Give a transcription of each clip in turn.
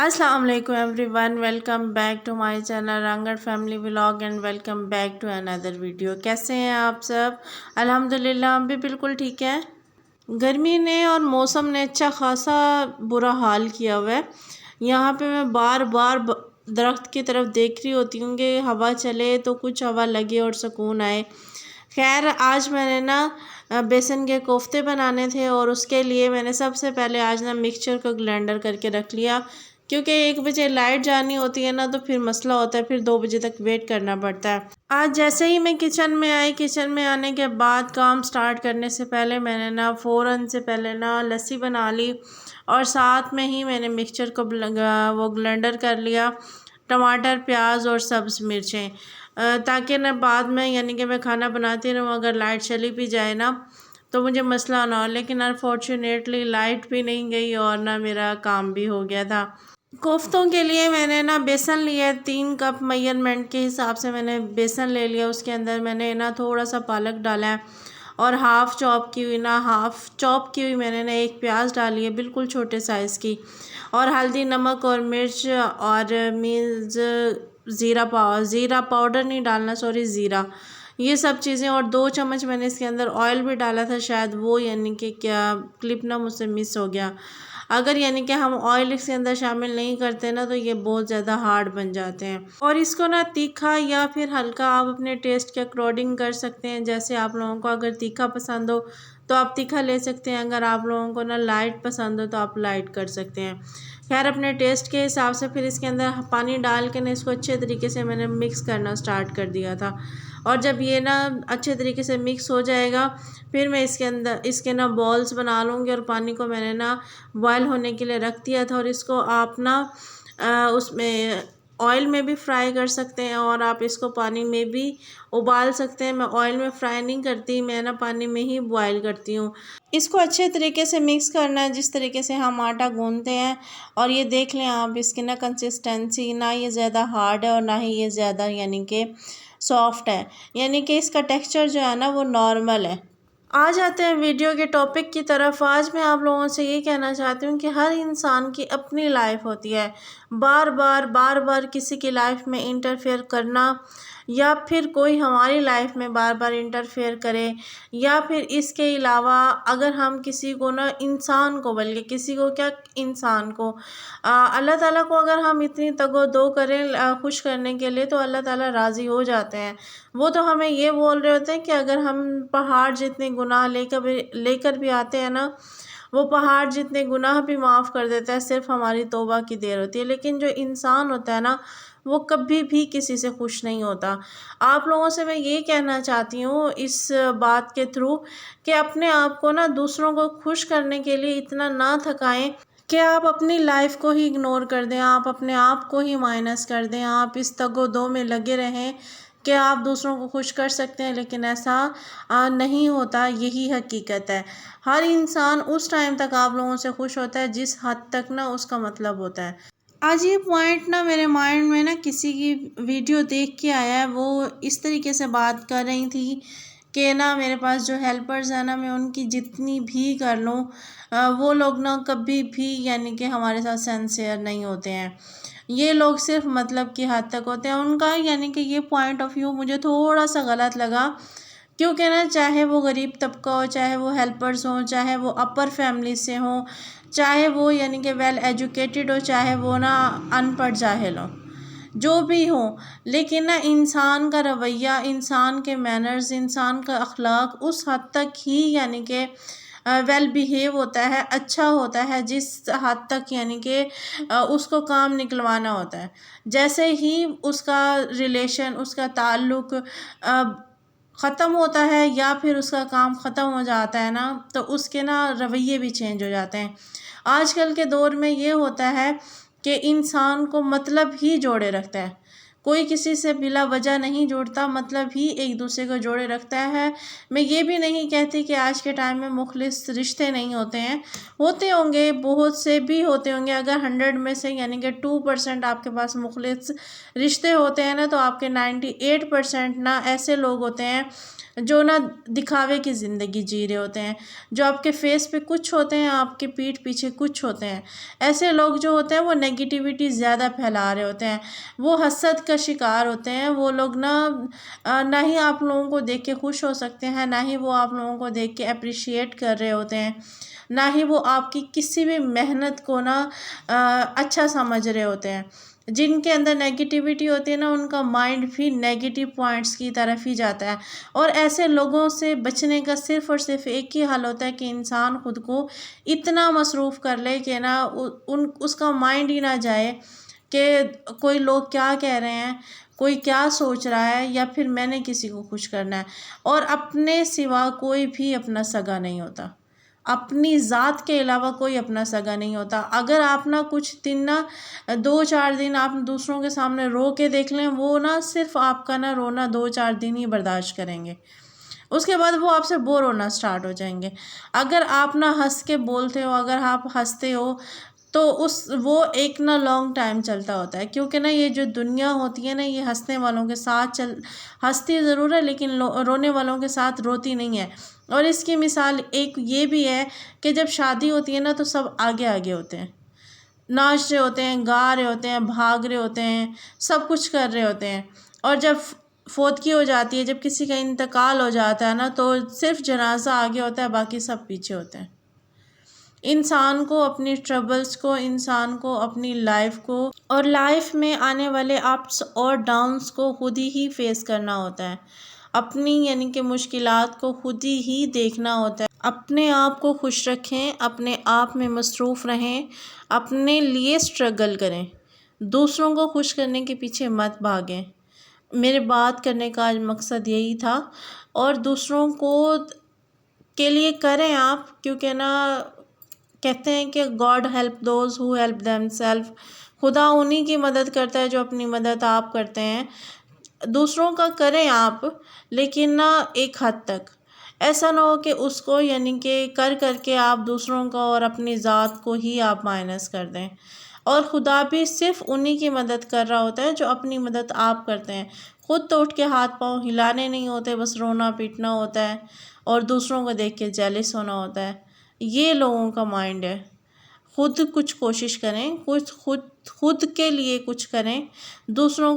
السلام علیکم everyone, welcome back to my channel Rangar family vlog and welcome back to another video. کیسے ہیں آپ سب؟ الحمدللہ ہم بھی بالکل ٹھیک ہیں۔ گرمی نے اور موسم نے اچھا خاصا برا حال کیا ہوا ہے۔ یہاں پہ میں بار بار درخت کی طرف دیکھ رہی ہوتی ہوں کہ ہوا چلے تو کچھ ہوا لگے اور سکون آئے۔ خیر آج میں نے بیسن کے کوفتے بنانے تھے اور اس کے لیے میں نے سب سے پہلے آج مکسچر کو گلینڈر کر کے رکھ لیا، کیونکہ 1 بجے لائٹ جانی ہوتی ہے نا، تو پھر مسئلہ ہوتا ہے، پھر 2 بجے تک ویٹ کرنا پڑتا ہے۔ آج جیسے ہی میں کچن میں آئی، کچن میں آنے کے بعد کام سٹارٹ کرنے سے پہلے میں نے فوراً سے پہلے لسی بنا لی، اور ساتھ میں ہی میں نے مکسچر کو وہ گلینڈر کر لیا، ٹماٹر، پیاز اور سبز مرچیں، تاکہ بعد میں کہ میں کھانا بناتی رہوں، اگر لائٹ چلی بھی جائے نا تو مجھے مسئلہ نہ ہو۔ لیکن انفارچونیٹلی لائٹ بھی نہیں گئی اور میرا کام بھی ہو گیا تھا۔ کوفتوں کے لیے میں نے بیسن لیا، 3 کپ میجرمنٹ کے حساب سے میں نے بیسن لے لیا۔ اس کے اندر میں نے تھوڑا سا پالک ڈالا ہے، اور ہاف چاپ کی ہوئی میں نے 1 پیاز ڈالی ہے، بالکل چھوٹے سائز کی، اور ہلدی، نمک اور مرچ اور زیرہ پاؤڈر نہیں ڈالنا، زیرہ، یہ سب چیزیں، اور 2 چمچ میں نے اس کے اندر آئل بھی ڈالا تھا، شاید وہ کہ کیا کلپ مجھ سے مس ہو گیا۔ اگر کہ ہم آئل اس کے اندر شامل نہیں کرتے نا تو یہ بہت زیادہ ہارڈ بن جاتے ہیں۔ اور اس کو تیکھا یا پھر ہلکا آپ اپنے ٹیسٹ کے اکارڈنگ کر سکتے ہیں، جیسے آپ لوگوں کو اگر تیکھا پسند ہو تو آپ تیکھا لے سکتے ہیں، اگر آپ لوگوں کو لائٹ پسند ہو تو آپ لائٹ کر سکتے ہیں۔ خیر اپنے ٹیسٹ کے حساب سے پھر اس کے اندر پانی ڈال کے اس کو اچھے طریقے سے میں نے مکس کرنا سٹارٹ کر دیا تھا، اور جب یہ اچھے طریقے سے مکس ہو جائے گا، پھر میں اس کے بالز بنا لوں گی، اور پانی کو میں نے بوائل ہونے کے لیے رکھ دیا تھا۔ اور اس کو آپ اس میں آئل میں بھی فرائی کر سکتے ہیں، اور آپ اس کو پانی میں بھی ابال سکتے ہیں۔ میں آئل میں فرائی نہیں کرتی، میں پانی میں ہی بوائل کرتی ہوں۔ اس کو اچھے طریقے سے مکس کرنا ہے، جس طریقے سے ہم آٹا گوندتے ہیں، اور یہ دیکھ لیں آپ اس کی کنسسٹنسی، نہ یہ زیادہ ہارڈ ہے اور نہ ہی یہ زیادہ کہ سافٹ ہے، کہ اس کا ٹیکسچر جو ہے وہ نارمل ہے۔ آ جاتے ہیں ویڈیو کے ٹاپک کی طرف۔ آج میں آپ لوگوں سے یہ کہنا چاہتی ہوں کہ ہر انسان کی اپنی لائف ہوتی ہے، بار بار کسی کی لائف میں انٹرفیئر کرنا، یا پھر کوئی ہماری لائف میں بار بار انٹرفیئر کرے، یا پھر اس کے علاوہ اگر ہم کسی کو انسان کو، بلکہ کسی کو کیا، انسان کو، اللہ تعالیٰ کو اگر ہم اتنی تگ و دو کریں خوش کرنے کے لیے، تو اللہ تعالیٰ راضی ہو جاتے ہیں۔ وہ تو ہمیں یہ بول رہے ہوتے ہیں کہ اگر ہم پہاڑ جتنے گناہ لے کر بھی آتے ہیں نا، وہ پہاڑ جتنے گناہ بھی معاف کر دیتا ہے، صرف ہماری توبہ کی دیر ہوتی ہے۔ لیکن جو انسان ہوتا ہے نا، وہ کبھی بھی کسی سے خوش نہیں ہوتا۔ آپ لوگوں سے میں یہ کہنا چاہتی ہوں اس بات کے تھرو، کہ اپنے آپ کو دوسروں کو خوش کرنے کے لیے اتنا نہ تھکائیں کہ آپ اپنی لائف کو ہی اگنور کر دیں، آپ اپنے آپ کو ہی مائنس کر دیں، آپ اس تگ و دو میں لگے رہیں کہ آپ دوسروں کو خوش کر سکتے ہیں، لیکن ایسا نہیں ہوتا۔ یہی حقیقت ہے۔ ہر انسان اس ٹائم تک آپ لوگوں سے خوش ہوتا ہے جس حد تک اس کا مطلب ہوتا ہے۔ آج یہ پوائنٹ میرے مائنڈ میں کسی کی ویڈیو دیکھ کے آیا ہے۔ وہ اس طریقے سے بات کر رہی تھی کہ میرے پاس جو ہیلپرز ہیں میں ان کی جتنی بھی کر لوں، وہ لوگ کبھی بھی کہ ہمارے ساتھ سنسیئر نہیں ہوتے ہیں۔ یہ لوگ صرف مطلب کی حد تک ہوتے ہیں۔ ان کا کہ یہ پوائنٹ آف ویو مجھے تھوڑا سا غلط لگا، کیونکہ چاہے وہ غریب طبقہ ہو، چاہے وہ ہیلپرز ہوں، چاہے وہ اپر فیملی سے ہوں، چاہے وہ کہ ویل ایجوکیٹڈ ہو، چاہے وہ ان پڑھ جاہل ہو، جو بھی ہوں، لیکن انسان کا رویہ، انسان کے مینرز، انسان کا اخلاق اس حد تک ہی کہ ویل بیہیو ہوتا ہے، اچھا ہوتا ہے، جس حد تک کہ اس کو کام نکلوانا ہوتا ہے۔ جیسے ہی اس کا ریلیشن، اس کا تعلق ختم ہوتا ہے، یا پھر اس کا کام ختم ہو جاتا ہے تو اس کے رویے بھی چینج ہو جاتے ہیں۔ آج کل کے دور میں یہ ہوتا ہے کہ انسان کو مطلب ہی جوڑے رکھتا ہے۔ کوئی کسی سے بلا وجہ نہیں جوڑتا، مطلب ہی ایک دوسرے کو جوڑے رکھتا ہے۔ میں یہ بھی نہیں کہتی کہ آج کے ٹائم میں مخلص رشتے نہیں ہوتے ہیں، ہوتے ہوں گے، بہت سے بھی ہوتے ہوں گے۔ اگر 100 میں سے یعنی کہ 2% آپ کے پاس مخلص رشتے ہوتے ہیں نا، تو آپ کے 98% نا ایسے لوگ ہوتے ہیں جو نا دکھاوے کی زندگی جی رہے ہوتے ہیں، جو آپ کے فیس پہ کچھ ہوتے ہیں، آپ کے پیٹھ پیچھے کچھ ہوتے ہیں۔ ایسے لوگ جو ہوتے ہیں وہ نیگیٹیوٹی زیادہ پھیلا رہے ہوتے ہیں، وہ حسد کا شکار ہوتے ہیں۔ وہ لوگ نہ ہی آپ لوگوں کو دیکھ کے خوش ہو سکتے ہیں، نہ ہی وہ آپ لوگوں کو دیکھ کے اپریشیٹ کر رہے ہوتے ہیں، نہ ہی وہ آپ کی کسی بھی محنت کو اچھا سمجھ رہے ہوتے ہیں۔ جن کے اندر نیگیٹیوٹی ہوتی ہے نا، ان کا مائنڈ بھی نیگیٹو پوائنٹس کی طرف ہی جاتا ہے، اور ایسے لوگوں سے بچنے کا صرف اور صرف ایک ہی حل ہوتا ہے کہ انسان خود کو اتنا مصروف کر لے کہ اس کا مائنڈ ہی نہ جائے کہ کوئی لوگ کیا کہہ رہے ہیں، کوئی کیا سوچ رہا ہے، یا پھر میں نے کسی کو خوش کرنا ہے۔ اور اپنے سوا کوئی بھی اپنا سگا نہیں ہوتا، اپنی ذات کے علاوہ کوئی اپنا سگا نہیں ہوتا۔ اگر آپ کچھ دن 2-4 دن آپ دوسروں کے سامنے رو کے دیکھ لیں، وہ صرف آپ کا رونا 2-4 دن ہی برداشت کریں گے، اس کے بعد وہ آپ سے بور ہونا سٹارٹ ہو جائیں گے۔ اگر آپ ہنس کے بولتے ہو، اگر آپ ہنستے ہو، تو وہ ایک لانگ ٹائم چلتا ہوتا ہے، کیونکہ یہ جو دنیا ہوتی ہے یہ ہنسنے والوں کے ساتھ ہنستی ضرور ہے، لیکن رونے والوں کے ساتھ روتی نہیں ہے۔ اور اس کی مثال ایک یہ بھی ہے کہ جب شادی ہوتی ہے تو سب آگے آگے ہوتے ہیں، ناچ رہے ہوتے ہیں، گا رہے ہوتے ہیں، بھاگ رہے ہوتے ہیں، سب کچھ کر رہے ہوتے ہیں۔ اور جب فوتگی ہو جاتی ہے، جب کسی کا انتقال ہو جاتا ہے تو صرف جنازہ آگے ہوتا ہے، باقی سب پیچھے ہوتے ہیں۔ انسان کو اپنی ٹربلز کو، انسان کو اپنی لائف کو اور لائف میں آنے والے اپس اور ڈاؤنز کو خود ہی فیس کرنا ہوتا ہے، اپنی یعنی کہ مشکلات کو خود ہی دیکھنا ہوتا ہے۔ اپنے آپ کو خوش رکھیں، اپنے آپ میں مصروف رہیں، اپنے لیے سٹرگل کریں، دوسروں کو خوش کرنے کے پیچھے مت بھاگیں۔ میرے بات کرنے کا آج مقصد یہی تھا، اور دوسروں کے لیے کریں آپ، کیونکہ کہتے ہیں کہ God help those who help themselves، خدا انہی کی مدد کرتا ہے جو اپنی مدد آپ کرتے ہیں۔ دوسروں کا کریں آپ، لیکن ایک حد تک، ایسا نہ ہو کہ اس کو یعنی کہ کر کے آپ دوسروں کا اور اپنی ذات کو ہی آپ مائنس کر دیں۔ اور خدا بھی صرف انہی کی مدد کر رہا ہوتا ہے جو اپنی مدد آپ کرتے ہیں۔ خود تو اٹھ کے ہاتھ پاؤں ہلانے نہیں ہوتے، بس رونا پیٹنا ہوتا ہے اور دوسروں کو دیکھ کے جیلس ہونا ہوتا ہے۔ یہ لوگوں کا مائنڈ ہے۔ خود کچھ کوشش کریں، خود کے لیے کچھ کریں، دوسروں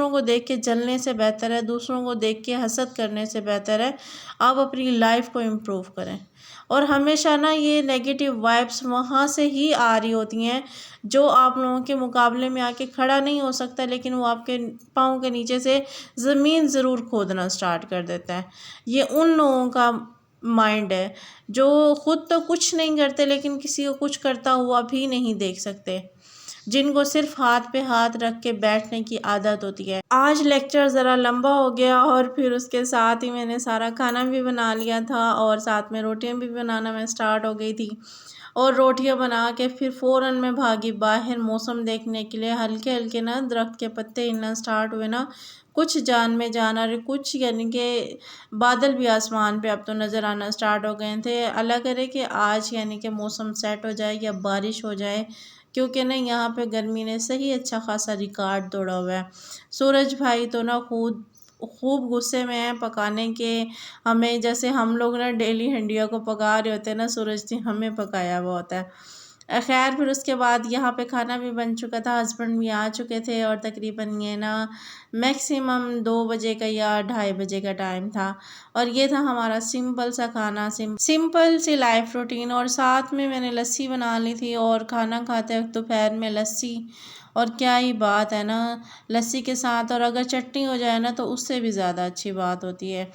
کو دیکھ کے جلنے سے بہتر ہے، دوسروں کو دیکھ کے حسد کرنے سے بہتر ہے آپ اپنی لائف کو امپروو کریں۔ اور ہمیشہ یہ نیگیٹو وائبس وہاں سے ہی آ رہی ہوتی ہیں جو آپ لوگوں کے مقابلے میں آ کے کھڑا نہیں ہو سکتا، لیکن وہ آپ کے پاؤں کے نیچے سے زمین ضرور کھودنا سٹارٹ کر دیتا ہے۔ یہ ان لوگوں کا مائنڈ ہے جو خود تو کچھ نہیں کرتے، لیکن کسی کو کچھ کرتا ہوا بھی نہیں دیکھ سکتے، جن کو صرف ہاتھ پہ ہاتھ رکھ کے بیٹھنے کی عادت ہوتی ہے۔ آج لیکچر ذرا لمبا ہو گیا، اور پھر اس کے ساتھ ہی میں نے سارا کھانا بھی بنا لیا تھا، اور ساتھ میں روٹیاں بھی بنانا میں سٹارٹ ہو گئی تھی، اور روٹیاں بنا کے پھر فوراً میں بھاگی باہر موسم دیکھنے کے لیے۔ ہلکے ہلکے درخت کے پتے ہلنا سٹارٹ ہوئے، کچھ جان میں جان، اور کچھ یعنی کہ بادل بھی آسمان پہ اب تو نظر آنا سٹارٹ ہو گئے تھے۔ اللہ کرے کہ آج یعنی کہ موسم سیٹ ہو جائے یا بارش ہو جائے، کیونکہ یہاں پہ گرمی نے صحیح اچھا خاصا ریکارڈ توڑا ہوا ہے۔ سورج بھائی تو خوب غصے میں ہیں پکانے کے، ہمیں جیسے ہم لوگ ڈیلی ہنڈیا کو پکا رہے ہوتے ہیں سورج جی ہمیں پکایا ہوا ہوتا ہے۔ خیر پھر اس کے بعد یہاں پہ کھانا بھی بن چکا تھا، ہسبینڈ بھی آ چکے تھے، اور تقریباً یہ میکسیمم 2 بجے کا یا 2:30 بجے کا ٹائم تھا، اور یہ تھا ہمارا سمپل سا کھانا، سمپل سی لائف روٹین۔ اور ساتھ میں نے لسی بنا لی تھی، اور کھانا کھاتے وقت دوپہر میں لسی، اور کیا ہی بات ہے لسی کے ساتھ، اور اگر چٹنی ہو جائے تو اس سے بھی زیادہ اچھی بات ہوتی ہے۔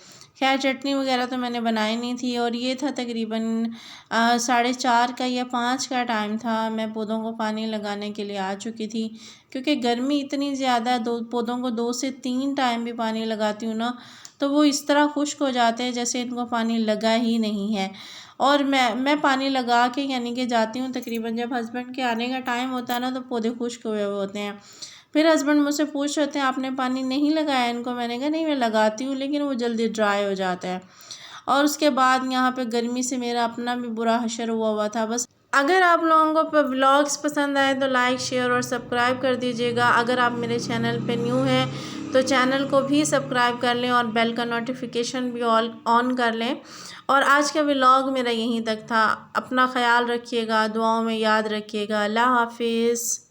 خیر چٹنی وغیرہ تو میں نے بنائی نہیں تھی، اور یہ تھا تقریباً 4:30 کا یا 5 کا ٹائم تھا۔ میں پودوں کو پانی لگانے کے لیے آ چکی تھی، کیونکہ گرمی اتنی زیادہ ہے، پودوں کو 2 سے 3 ٹائم بھی پانی لگاتی ہوں تو وہ اس طرح خشک ہو جاتے ہیں جیسے ان کو پانی لگا ہی نہیں ہے۔ اور میں پانی لگا کے یعنی کہ جاتی ہوں، تقریباً جب ہسبینڈ کے آنے کا ٹائم ہوتا ہے تو پودے خشک ہوئے ہوتے ہیں۔ پھر ہسبینڈ مجھ سے پوچھ رہے تھے آپ نے پانی نہیں لگایا ان کو، میں نے کہا نہیں میں لگاتی ہوں لیکن وہ جلدی ڈرائی ہو جاتا ہے۔ اور اس کے بعد یہاں پہ گرمی سے میرا اپنا بھی برا حشر ہوا تھا۔ بس اگر آپ لوگوں کو ولاگس پسند آئے تو لائک شیئر اور سبسکرائب کر دیجیے گا۔ اگر آپ میرے چینل پہ نیو ہیں تو چینل کو بھی سبسکرائب کر لیں اور بیل کا نوٹیفیکیشن بھی آن کر لیں۔ اور آج کا ولاگ میرا یہیں تک تھا۔ اپنا خیال رکھیے گا، دعاؤں میں یاد رکھیے گا۔ اللہ حافظ۔